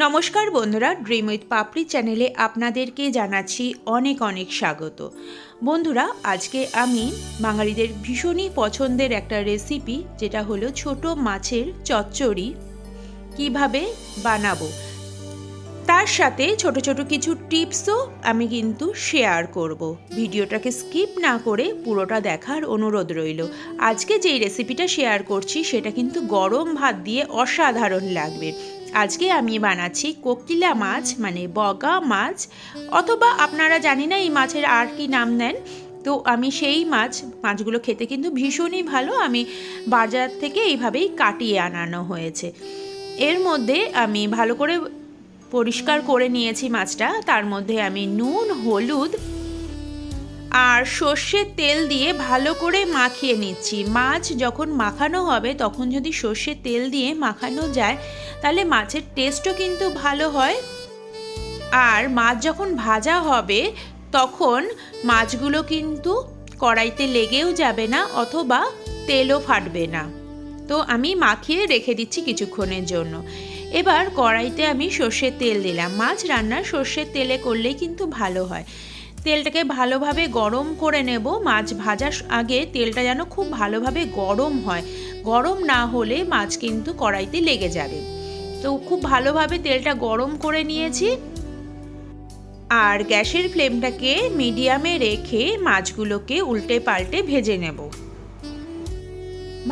নমস্কার বন্ধুরা, dream with পাপড়ি চ্যানেলে আপনাদেরকে জানাচ্ছি অনেক অনেক স্বাগত। বন্ধুরা, আজকে আমি বাঙালিদের ভীষণই পছন্দের একটা রেসিপি, যেটা হলো ছোট মাছের চচ্চড়ি কিভাবে বানাবো, তার সাথে ছোট ছোট কিছু টিপসও আমি কিন্তু শেয়ার করব। ভিডিওটাকে স্কিপ না করে পুরোটা দেখার অনুরোধ রইল। আজকে যেই রেসিপিটা শেয়ার করছি সেটা কিন্তু গরম ভাত দিয়ে অসাধারণ লাগবে। আজকে আমি বানাচ্ছি কোকিলা মাছ, মানে বগা মাছ, অথবা আপনারা জানি না এই মাছের আর কি নাম নেন। তো আমি সেই মাছগুলো খেতে কিন্তু ভীষণই ভালো। আমি বাজার থেকে এইভাবেই কাটিয়ে আনানো হয়েছে। এর মধ্যে আমি ভালো করে পরিষ্কার করে নিয়েছি মাছটা। তার মধ্যে আমি নুন, হলুদ আর সর্ষের তেল দিয়ে ভালো করে মাখিয়ে নিচ্ছি। মাছ যখন মাখানো হবে তখন যদি সর্ষের তেল দিয়ে মাখানো যায় তাহলে মাছের টেস্টও কিন্তু ভালো হয়। আর মাছ যখন ভাজা হবে তখন মাছগুলো কিন্তু কড়াইতে লেগেও যাবে না, অথবা তেলও ফাটবে না। তো আমি মাখিয়ে রেখে দিচ্ছি কিছুক্ষণের জন্য। এবার কড়াইতে আমি সর্ষের তেল দিলাম। মাছ রান্না সর্ষের তেলে করলেই কিন্তু ভালো হয়। তেলটাকে ভালোভাবে গরম করে নেব। মাছ ভাজার আগে তেলটা যেন খুব ভালোভাবে গরম হয়। গরম না হলে মাছ কিন্তু কড়াইতে লেগে যাবে। তো খুব ভালোভাবে তেলটা গরম করে নিয়েছি। আর গ্যাসের ফ্লেমটাকে মিডিয়ামে রেখে মাছগুলোকে উল্টে পাল্টে ভেজে নেব।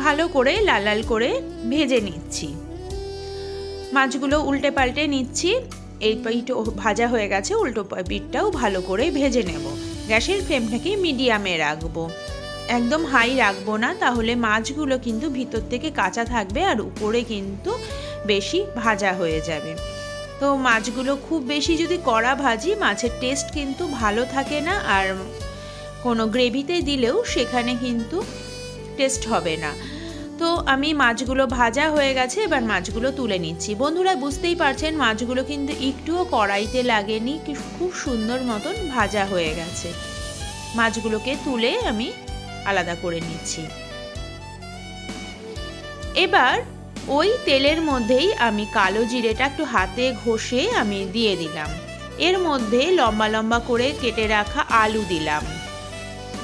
ভালো করে লাল লাল করে ভেজে নিচ্ছি। মাছগুলো উল্টে পাল্টে নিচ্ছি। এই পিঠ ভাজা হয়ে গেছে, উল্টো পিঠটাও ভালো করে ভেজে নেব। গ্যাসের ফ্লেমটাকে মিডিয়ামে রাখবো, একদম হাই রাখবো না, তাহলে মাছগুলো কিন্তু ভিতর থেকে কাঁচা থাকবে আর উপরে কিন্তু বেশি ভাজা হয়ে যাবে। তো মাছগুলো খুব বেশি যদি কড়া ভাজি, মাছের টেস্ট কিন্তু ভালো থাকে না, আর কোনো গ্রেভিতে দিলেও সেখানে কিন্তু টেস্ট হবে না। তো আমি মাছগুলো ভাজা হয়ে গেছে, এবার মাছগুলো তুলে নিচ্ছি। বন্ধুরা, বুঝতেই পারছেন মাছগুলো কিন্তু একটুও কড়াইতে লাগেনি, খুব সুন্দর মতন ভাজা হয়ে গেছে। মাছগুলোকে তুলে আমি আলাদা করে নিচ্ছি। এবার ওই তেলের মধ্যেই আমি কালো জিরেটা একটু হাতে ঘষে আমি দিয়ে দিলাম। এর মধ্যে লম্বা লম্বা করে কেটে রাখা আলু দিলাম।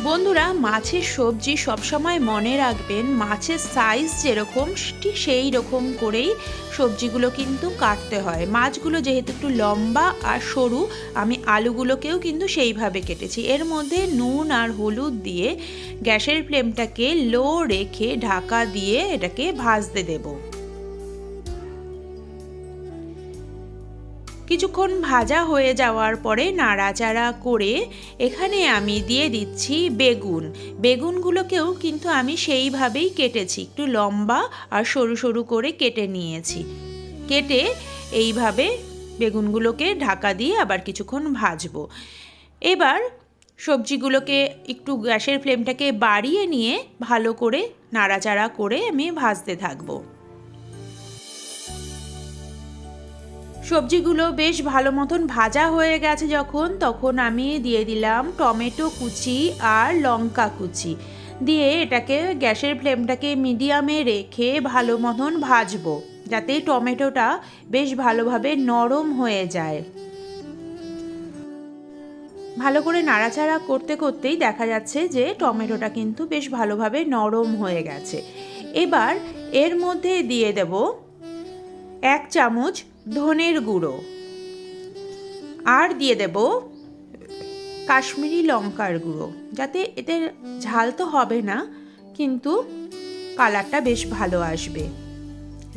বন্ধুরা, মাছের সবজি সবসময় মনে রাখবেন, মাছের সাইজ যেরকম ঠিক সেই রকম করেই সবজিগুলো কিন্তু কাটতে হয়। মাছগুলো যেহেতু একটু লম্বা আর সরু, আমি আলুগুলোকেও কিন্তু সেইভাবে কেটেছি। এর মধ্যে নুন আর হলুদ দিয়ে গ্যাসের ফ্লেমটাকে লো রেখে ঢাকা দিয়ে এটাকে ভাজতে দেবো। কিছুক্ষণ ভাজা হয়ে যাওয়ার পরে নাড়াচাড়া করে এখানে আমি দিয়ে দিচ্ছি বেগুন। বেগুনগুলোকেও কিন্তু আমি সেইভাবেই কেটেছি, একটু লম্বা আর সরু সরু করে কেটে নিয়েছি। কেটে এইভাবে বেগুনগুলোকে ঢাকা দিয়ে আবার কিছুক্ষণ ভাজবো। এবার সবজিগুলোকে একটু গ্যাসের ফ্লেমটাকে বাড়িয়ে নিয়ে ভালো করে নাড়াচাড়া করে আমি ভাজতে থাকবো। সবজিগুলো বেশ ভালো মতন ভাজা হয়ে গেছে যখন, তখন আমি দিয়ে দিলাম টমেটো কুচি আর লঙ্কা কুচি দিয়ে এটাকে গ্যাসের ফ্লেমটাকে মিডিয়ামে রেখে ভালো মতন ভাজবো, যাতে টমেটোটা বেশ ভালোভাবে নরম হয়ে যায়। ভালো করে নাড়াচাড়া করতে করতেই দেখা যাচ্ছে যে টমেটোটা কিন্তু বেশ ভালোভাবে নরম হয়ে গেছে। এবার এর মধ্যে দিয়ে দেব 1 চামচ ধনের গুঁড়ো, আর দিয়ে দেব কাশ্মীরি লঙ্কার গুঁড়ো, যাতে এতে ঝাল তো হবে না কিন্তু কালারটা বেশ ভালো আসবে,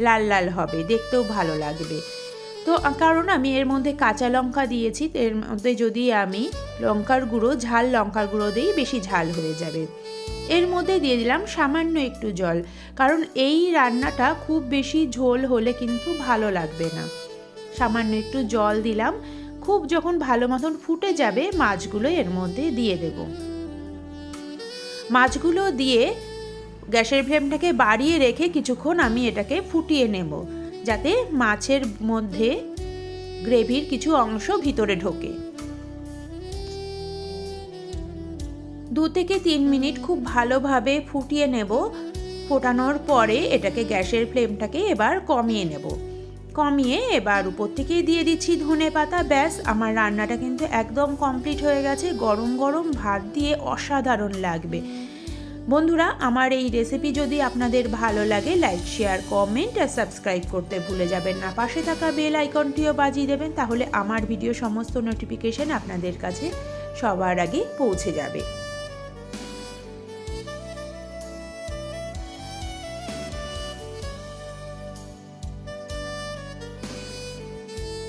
লাল লাল হবে, দেখতেও ভালো লাগবে। তো কারণ আমি এর মধ্যে কাঁচা লঙ্কা দিয়েছি, এর মধ্যে যদি আমি লঙ্কার গুঁড়ো, ঝাল লঙ্কার গুঁড়ো দিই বেশি ঝাল হয়ে যাবে। এর মধ্যে দিয়ে দিলাম সামান্য একটু জল, কারণ এই রান্নাটা খুব বেশি ঝোল হলে কিন্তু ভালো লাগবে না। সামান্য একটু জল দিলাম। খুব যখন ভালো মতন ফুটে যাবে মাছগুলো এর মধ্যে দিয়ে দেব। মাছগুলো দিয়ে গ্যাসের ফ্লেমটাকে বাড়িয়ে রেখে কিছুক্ষণ আমি এটাকে ফুটিয়ে নেব, যাতে মাছের মধ্যে গ্রেভির কিছু অংশ ভিতরে ঢোকে। 2 থেকে 3 মিনিট খুব ভালোভাবে ফুটিয়ে নেব। ফোটানোর পরে এটাকে গ্যাসের ফ্লেমটাকে এবার কমিয়ে নেব। কমিয়ে এবার উপর থেকেই দিয়ে দিচ্ছি ধনে পাতা। ব্যাস, আমার রান্নাটা কিন্তু একদম কমপ্লিট হয়ে গেছে। গরম গরম ভাত দিয়ে অসাধারণ লাগবে। বন্ধুরা, আমার এই রেসিপি যদি আপনাদের ভালো লাগে, লাইক, শেয়ার, কমেন্ট আর সাবস্ক্রাইব করতে ভুলে যাবেন না। পাশে থাকা বেল আইকনটিও বাজিয়ে দেবেন, তাহলে আমার ভিডিও সমস্ত নোটিফিকেশন আপনাদের কাছে সবার আগে পৌঁছে যাবে।